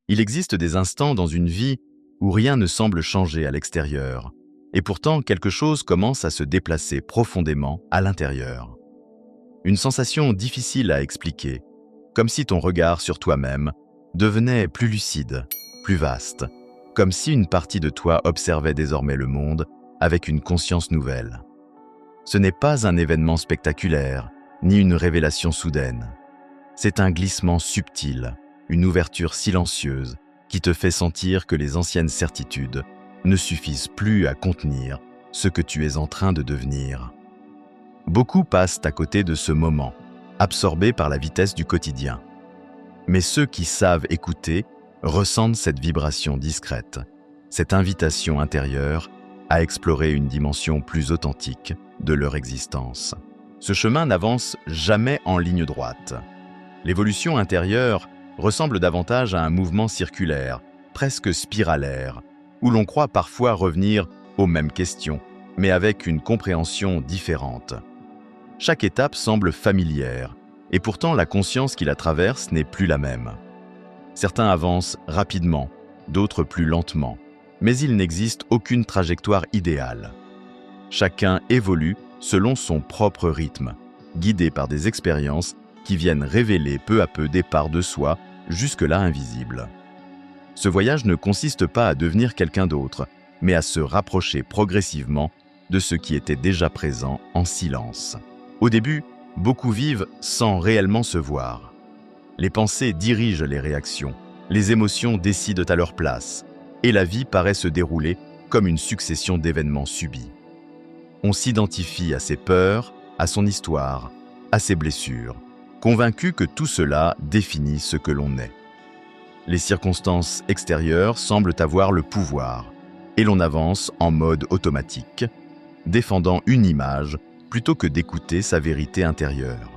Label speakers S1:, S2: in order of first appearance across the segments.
S1: Il existe des instants dans une vie où rien ne semble changer à l'extérieur, et pourtant quelque chose commence à se déplacer profondément à l'intérieur. Une sensation difficile à expliquer, comme si ton regard sur toi-même devenait plus lucide, plus vaste, comme si une partie de toi observait désormais le monde avec une conscience nouvelle. Ce n'est pas un événement spectaculaire, ni une révélation soudaine. C'est un glissement subtil, une ouverture silencieuse qui te fait sentir que les anciennes certitudes ne suffisent plus à contenir ce que tu es en train de devenir. Beaucoup passent à côté de ce moment, absorbés par la vitesse du quotidien. Mais ceux qui savent écouter ressentent cette vibration discrète, cette invitation intérieure à explorer une dimension plus authentique de leur existence. Ce chemin n'avance jamais en ligne droite. L'évolution intérieure ressemble davantage à un mouvement circulaire, presque spiralaire, où l'on croit parfois revenir aux mêmes questions, mais avec une compréhension différente. Chaque étape semble familière, et pourtant la conscience qui la traverse n'est plus la même. Certains avancent rapidement, d'autres plus lentement, mais il n'existe aucune trajectoire idéale. Chacun évolue selon son propre rythme, guidé par des expériences qui viennent révéler peu à peu des parts de soi jusque-là invisibles. Ce voyage ne consiste pas à devenir quelqu'un d'autre, mais à se rapprocher progressivement de ce qui était déjà présent en silence. Au début, beaucoup vivent sans réellement se voir. Les pensées dirigent les réactions, les émotions décident à leur place, et la vie paraît se dérouler comme une succession d'événements subis. On s'identifie à ses peurs, à son histoire, à ses blessures, convaincu que tout cela définit ce que l'on est. Les circonstances extérieures semblent avoir le pouvoir, et l'on avance en mode automatique, défendant une image plutôt que d'écouter sa vérité intérieure.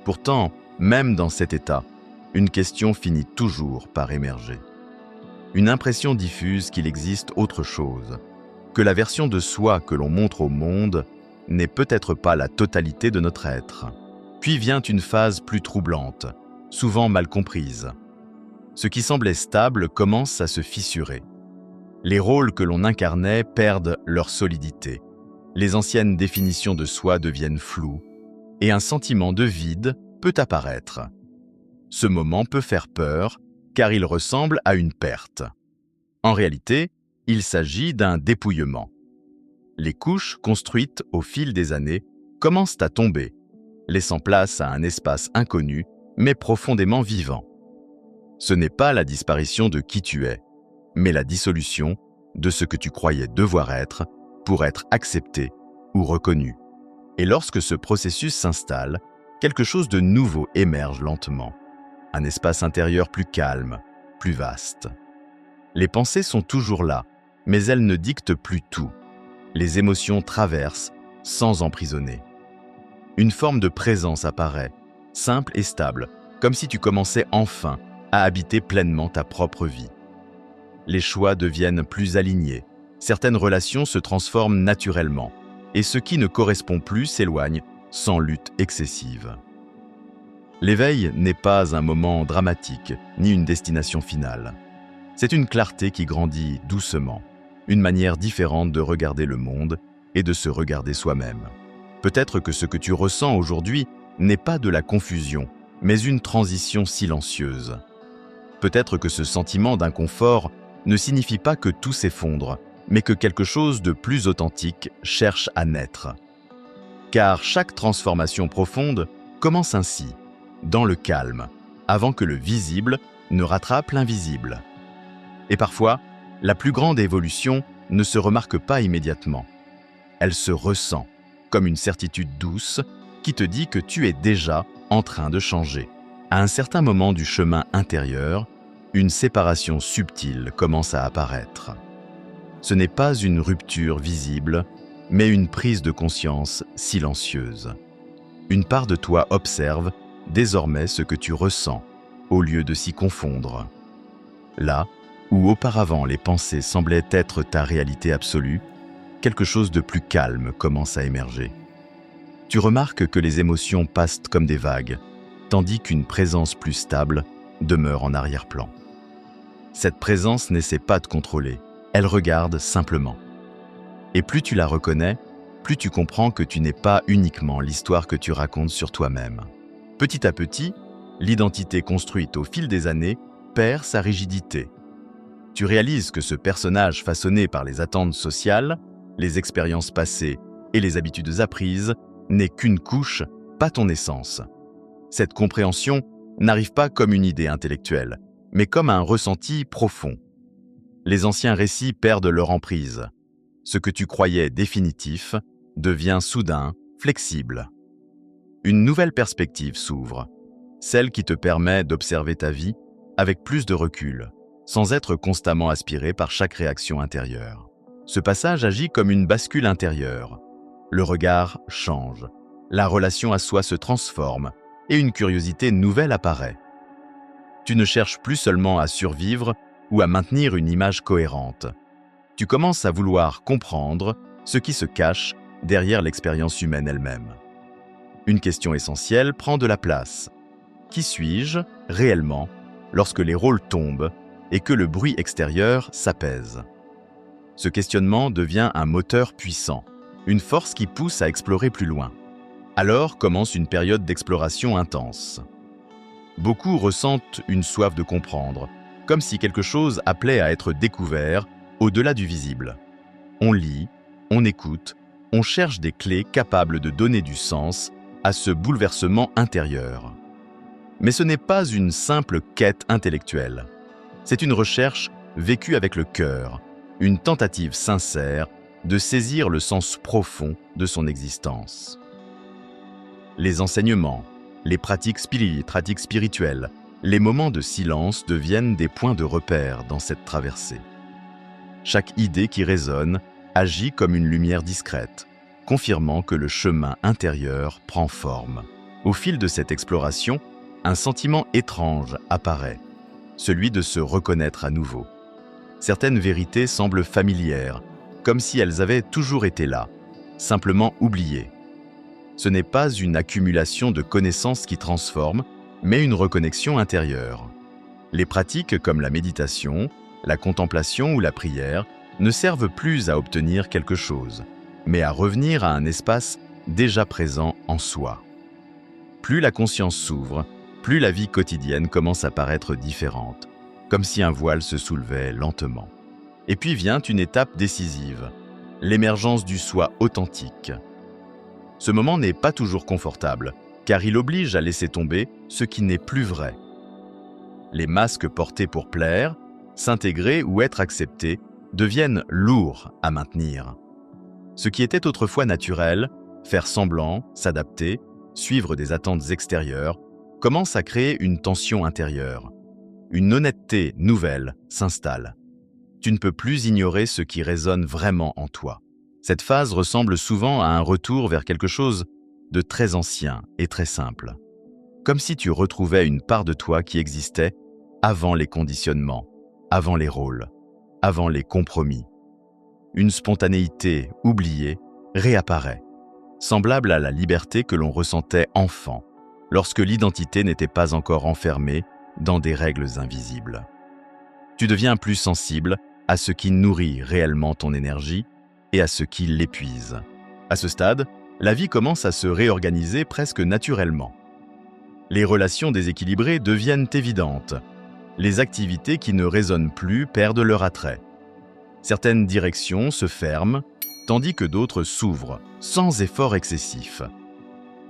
S1: Pourtant, même dans cet état, une question finit toujours par émerger. Une impression diffuse qu'il existe autre chose, que la version de soi que l'on montre au monde n'est peut-être pas la totalité de notre être. Puis vient une phase plus troublante, souvent mal comprise. Ce qui semblait stable commence à se fissurer. Les rôles que l'on incarnait perdent leur solidité. Les anciennes définitions de soi deviennent floues, et un sentiment de vide peut apparaître. Ce moment peut faire peur, car il ressemble à une perte. En réalité, il s'agit d'un dépouillement. Les couches construites au fil des années commencent à tomber, laissant place à un espace inconnu, mais profondément vivant. Ce n'est pas la disparition de qui tu es, mais la dissolution de ce que tu croyais devoir être pour être accepté ou reconnu. Et lorsque ce processus s'installe, quelque chose de nouveau émerge lentement. Un espace intérieur plus calme, plus vaste. Les pensées sont toujours là, mais elles ne dictent plus tout. Les émotions traversent sans emprisonner. Une forme de présence apparaît, simple et stable, comme si tu commençais enfin à habiter pleinement ta propre vie. Les choix deviennent plus alignés, certaines relations se transforment naturellement, et ce qui ne correspond plus s'éloigne sans lutte excessive. L'éveil n'est pas un moment dramatique, ni une destination finale. C'est une clarté qui grandit doucement, une manière différente de regarder le monde et de se regarder soi-même. Peut-être que ce que tu ressens aujourd'hui n'est pas de la confusion, mais une transition silencieuse. Peut-être que ce sentiment d'inconfort ne signifie pas que tout s'effondre, mais que quelque chose de plus authentique cherche à naître. Car chaque transformation profonde commence ainsi, dans le calme, avant que le visible ne rattrape l'invisible. Et parfois, la plus grande évolution ne se remarque pas immédiatement. Elle se ressent, comme une certitude douce qui te dit que tu es déjà en train de changer. À un certain moment du chemin intérieur, une séparation subtile commence à apparaître. Ce n'est pas une rupture visible, mais une prise de conscience silencieuse. Une part de toi observe désormais ce que tu ressens, au lieu de s'y confondre. Là où auparavant les pensées semblaient être ta réalité absolue, quelque chose de plus calme commence à émerger. Tu remarques que les émotions passent comme des vagues, tandis qu'une présence plus stable demeure en arrière-plan. Cette présence n'essaie pas de contrôler, elle regarde simplement. Et plus tu la reconnais, plus tu comprends que tu n'es pas uniquement l'histoire que tu racontes sur toi-même. Petit à petit, l'identité construite au fil des années perd sa rigidité. Tu réalises que ce personnage façonné par les attentes sociales, les expériences passées et les habitudes apprises n'est qu'une couche, pas ton essence. Cette compréhension n'arrive pas comme une idée intellectuelle, mais comme un ressenti profond. Les anciens récits perdent leur emprise. Ce que tu croyais définitif devient soudain flexible. Une nouvelle perspective s'ouvre, celle qui te permet d'observer ta vie avec plus de recul, sans être constamment aspiré par chaque réaction intérieure. Ce passage agit comme une bascule intérieure. Le regard change, la relation à soi se transforme et une curiosité nouvelle apparaît. Tu ne cherches plus seulement à survivre ou à maintenir une image cohérente. Tu commences à vouloir comprendre ce qui se cache derrière l'expérience humaine elle-même. Une question essentielle prend de la place. Qui suis-je réellement lorsque les rôles tombent et que le bruit extérieur s'apaise? Ce questionnement devient un moteur puissant, une force qui pousse à explorer plus loin. Alors commence une période d'exploration intense. Beaucoup ressentent une soif de comprendre, comme si quelque chose appelait à être découvert au-delà du visible. On lit, on écoute, on cherche des clés capables de donner du sens à ce bouleversement intérieur. Mais ce n'est pas une simple quête intellectuelle. C'est une recherche vécue avec le cœur, une tentative sincère de saisir le sens profond de son existence. Les enseignements, les pratiques spirituelles, les moments de silence deviennent des points de repère dans cette traversée. Chaque idée qui résonne agit comme une lumière discrète, confirmant que le chemin intérieur prend forme. Au fil de cette exploration, un sentiment étrange apparaît, celui de se reconnaître à nouveau. Certaines vérités semblent familières, comme si elles avaient toujours été là, simplement oubliées. Ce n'est pas une accumulation de connaissances qui transforme, mais une reconnexion intérieure. Les pratiques comme la méditation, la contemplation ou la prière ne servent plus à obtenir quelque chose, mais à revenir à un espace déjà présent en soi. Plus la conscience s'ouvre, plus la vie quotidienne commence à paraître différente, comme si un voile se soulevait lentement. Et puis vient une étape décisive, l'émergence du soi authentique. Ce moment n'est pas toujours confortable, car il oblige à laisser tomber ce qui n'est plus vrai. Les masques portés pour plaire, s'intégrer ou être acceptés deviennent lourds à maintenir. Ce qui était autrefois naturel, faire semblant, s'adapter, suivre des attentes extérieures, commence à créer une tension intérieure. Une honnêteté nouvelle s'installe. Tu ne peux plus ignorer ce qui résonne vraiment en toi. Cette phase ressemble souvent à un retour vers quelque chose de très ancien et très simple. Comme si tu retrouvais une part de toi qui existait avant les conditionnements, avant les rôles, avant les compromis. Une spontanéité oubliée réapparaît, semblable à la liberté que l'on ressentait enfant, lorsque l'identité n'était pas encore enfermée dans des règles invisibles. Tu deviens plus sensible à ce qui nourrit réellement ton énergie et à ce qui l'épuise. À ce stade, la vie commence à se réorganiser presque naturellement. Les relations déséquilibrées deviennent évidentes. Les activités qui ne résonnent plus perdent leur attrait. Certaines directions se ferment, tandis que d'autres s'ouvrent, sans effort excessif.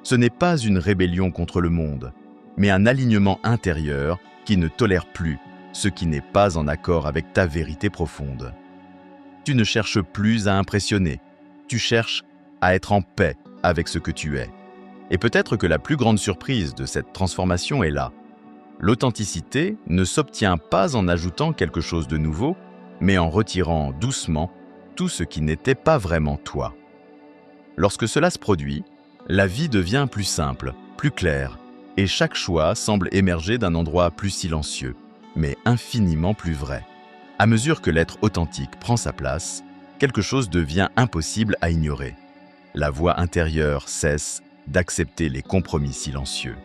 S1: Ce n'est pas une rébellion contre le monde, mais un alignement intérieur qui ne tolère plus ce qui n'est pas en accord avec ta vérité profonde. Tu ne cherches plus à impressionner, tu cherches à être en paix avec ce que tu es. Et peut-être que la plus grande surprise de cette transformation est là. L'authenticité ne s'obtient pas en ajoutant quelque chose de nouveau, mais en retirant doucement tout ce qui n'était pas vraiment toi. Lorsque cela se produit, la vie devient plus simple, plus claire, et chaque choix semble émerger d'un endroit plus silencieux, mais infiniment plus vrai. À mesure que l'être authentique prend sa place, quelque chose devient impossible à ignorer. La voix intérieure cesse d'accepter les compromis silencieux.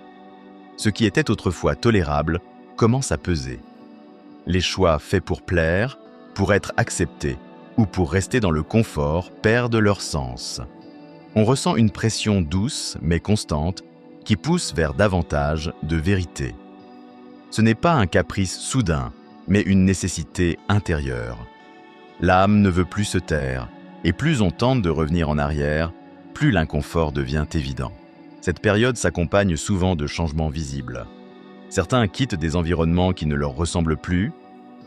S1: Ce qui était autrefois tolérable commence à peser. Les choix faits pour plaire, pour être acceptés ou pour rester dans le confort perdent leur sens. On ressent une pression douce mais constante qui pousse vers davantage de vérité. Ce n'est pas un caprice soudain, mais une nécessité intérieure. L'âme ne veut plus se taire, et plus on tente de revenir en arrière, plus l'inconfort devient évident. Cette période s'accompagne souvent de changements visibles. Certains quittent des environnements qui ne leur ressemblent plus,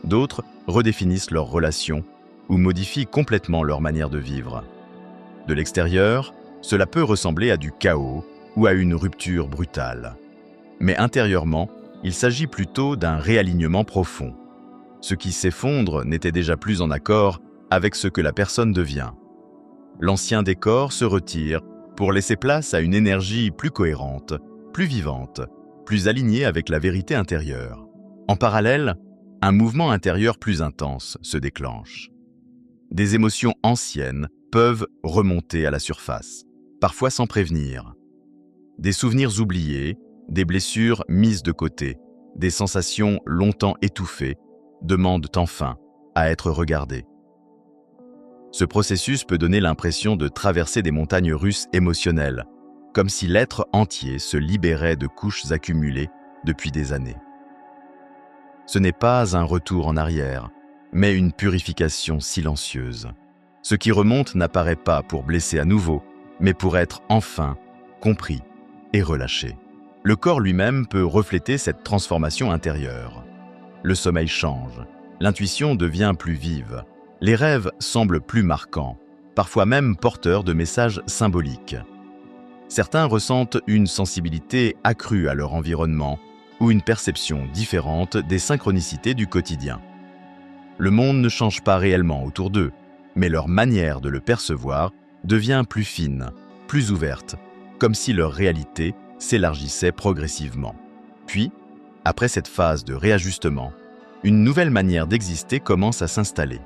S1: d'autres redéfinissent leurs relations ou modifient complètement leur manière de vivre. De l'extérieur, cela peut ressembler à du chaos ou à une rupture brutale. Mais intérieurement, il s'agit plutôt d'un réalignement profond. Ce qui s'effondre n'était déjà plus en accord avec ce que la personne devient. L'ancien décor se retire pour laisser place à une énergie plus cohérente, plus vivante, plus alignée avec la vérité intérieure. En parallèle, un mouvement intérieur plus intense se déclenche. Des émotions anciennes peuvent remonter à la surface, parfois sans prévenir. Des souvenirs oubliés, des blessures mises de côté, des sensations longtemps étouffées, demandent enfin à être regardées. Ce processus peut donner l'impression de traverser des montagnes russes émotionnelles, comme si l'être entier se libérait de couches accumulées depuis des années. Ce n'est pas un retour en arrière, mais une purification silencieuse. Ce qui remonte n'apparaît pas pour blesser à nouveau, mais pour être enfin compris et relâché. Le corps lui-même peut refléter cette transformation intérieure. Le sommeil change, l'intuition devient plus vive, les rêves semblent plus marquants, parfois même porteurs de messages symboliques. Certains ressentent une sensibilité accrue à leur environnement ou une perception différente des synchronicités du quotidien. Le monde ne change pas réellement autour d'eux, mais leur manière de le percevoir devient plus fine, plus ouverte, comme si leur réalité s'élargissait progressivement. Puis, après cette phase de réajustement, une nouvelle manière d'exister commence à s'installer.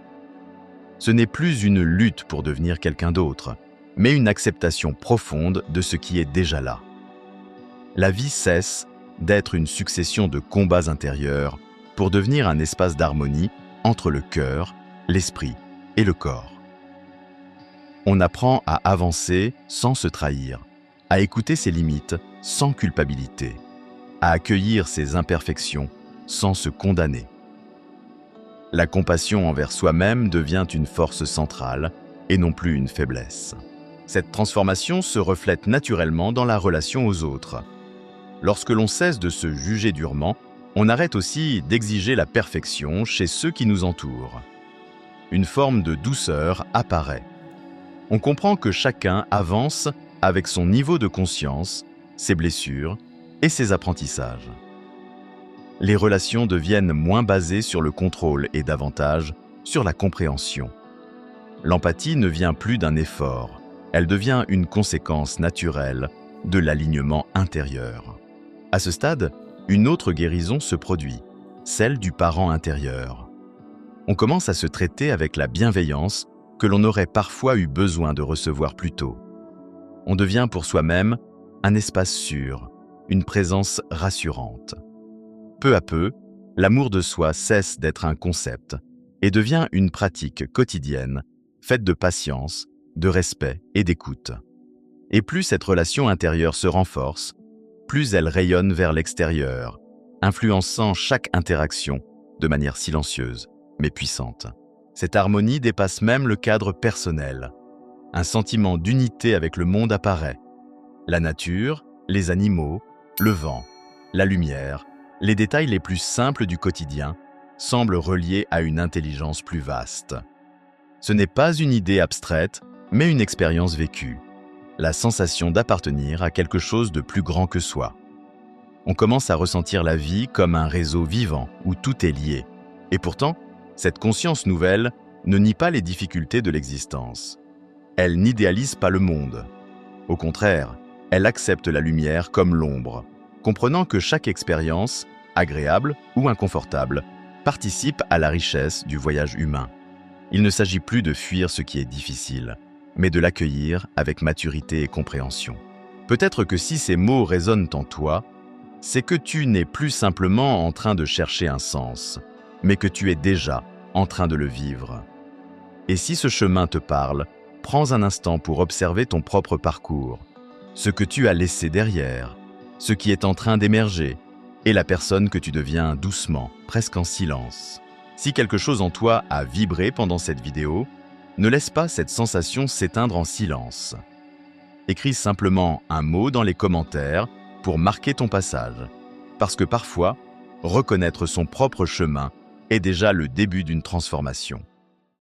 S1: Ce n'est plus une lutte pour devenir quelqu'un d'autre, mais une acceptation profonde de ce qui est déjà là. La vie cesse d'être une succession de combats intérieurs pour devenir un espace d'harmonie entre le cœur, l'esprit et le corps. On apprend à avancer sans se trahir, à écouter ses limites sans culpabilité, à accueillir ses imperfections sans se condamner. La compassion envers soi-même devient une force centrale et non plus une faiblesse. Cette transformation se reflète naturellement dans la relation aux autres. Lorsque l'on cesse de se juger durement, on arrête aussi d'exiger la perfection chez ceux qui nous entourent. Une forme de douceur apparaît. On comprend que chacun avance avec son niveau de conscience, ses blessures et ses apprentissages. Les relations deviennent moins basées sur le contrôle et davantage sur la compréhension. L'empathie ne vient plus d'un effort, elle devient une conséquence naturelle de l'alignement intérieur. À ce stade, une autre guérison se produit, celle du parent intérieur. On commence à se traiter avec la bienveillance que l'on aurait parfois eu besoin de recevoir plus tôt. On devient pour soi-même un espace sûr, une présence rassurante. Peu à peu, l'amour de soi cesse d'être un concept et devient une pratique quotidienne, faite de patience, de respect et d'écoute. Et plus cette relation intérieure se renforce, plus elle rayonne vers l'extérieur, influençant chaque interaction de manière silencieuse mais puissante. Cette harmonie dépasse même le cadre personnel. Un sentiment d'unité avec le monde apparaît. La nature, les animaux, le vent, la lumière, les détails les plus simples du quotidien semblent reliés à une intelligence plus vaste. Ce n'est pas une idée abstraite, mais une expérience vécue. La sensation d'appartenir à quelque chose de plus grand que soi. On commence à ressentir la vie comme un réseau vivant où tout est lié. Et pourtant, cette conscience nouvelle ne nie pas les difficultés de l'existence. Elle n'idéalise pas le monde. Au contraire, elle accepte la lumière comme l'ombre, comprenant que chaque expérience, agréable ou inconfortable, participe à la richesse du voyage humain. Il ne s'agit plus de fuir ce qui est difficile, mais de l'accueillir avec maturité et compréhension. Peut-être que si ces mots résonnent en toi, c'est que tu n'es plus simplement en train de chercher un sens, mais que tu es déjà en train de le vivre. Et si ce chemin te parle, prends un instant pour observer ton propre parcours, ce que tu as laissé derrière, ce qui est en train d'émerger, et la personne que tu deviens doucement, presque en silence. Si quelque chose en toi a vibré pendant cette vidéo, ne laisse pas cette sensation s'éteindre en silence. Écris simplement un mot dans les commentaires pour marquer ton passage, parce que parfois, reconnaître son propre chemin est déjà le début d'une transformation.